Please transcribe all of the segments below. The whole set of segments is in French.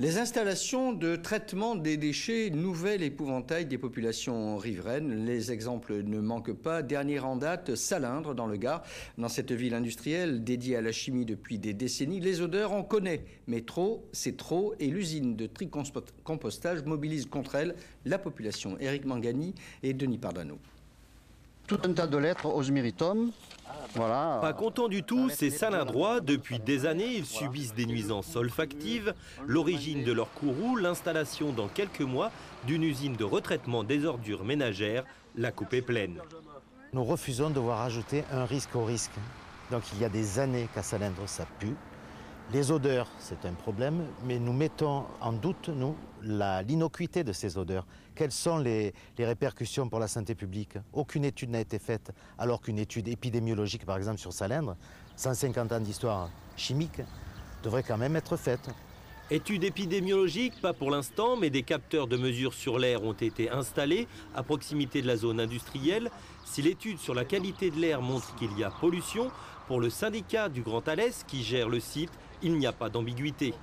Les installations de traitement des déchets, nouvel épouvantail des populations riveraines. Les exemples ne manquent pas. Dernier en date, Salindre dans le Gard. Dans cette ville industrielle dédiée à la chimie depuis des décennies, les odeurs on connaît. Mais trop, c'est trop. Et l'usine de tri-compostage mobilise contre elle la population. Éric Mangani et Denis Pardano. Tout un tas de lettres aux Miritum. Voilà. Pas content du tout, ces Salindrois. Depuis des années, ils subissent des nuisances olfactives. L'origine de leur courroux, l'installation dans quelques mois d'une usine de retraitement des ordures ménagères. La coupe est pleine. Nous refusons de voir ajouter un risque au risque. Donc il y a des années qu'à Salindre, ça pue. Les odeurs, c'est un problème, mais nous mettons en doute, nous, l'innocuité de ces odeurs. Quelles sont les répercussions pour la santé publique? Aucune étude n'a été faite, alors qu'une étude épidémiologique, par exemple sur Salindre, 150 ans d'histoire chimique, devrait quand même être faite. Étude épidémiologique, pas pour l'instant, mais des capteurs de mesure sur l'air ont été installés à proximité de la zone industrielle. Si l'étude sur la qualité de l'air montre qu'il y a pollution, pour le syndicat du Grand Alès qui gère le site, il n'y a pas d'ambiguïté.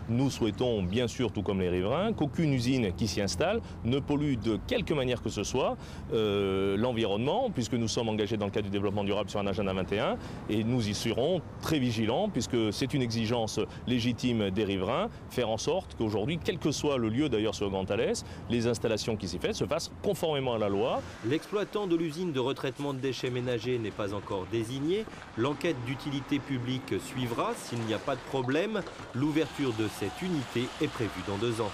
Nous souhaitons, bien sûr, tout comme les riverains, qu'aucune usine qui s'y installe ne pollue de quelque manière que ce soit l'environnement, puisque nous sommes engagés dans le cadre du développement durable sur un agenda 21, et nous y serons très vigilants, puisque c'est une exigence légitime des riverains, faire en sorte qu'aujourd'hui, quel que soit le lieu d'ailleurs sur le Grand Alès, les installations qui s'y font se fassent conformément à la loi. L'exploitant de l'usine de retraitement de déchets ménagers n'est pas encore désigné. L'enquête d'utilité publique suivra. S'il n'y a pas de problème, l'ouverture de cette unité est prévue dans 2 ans.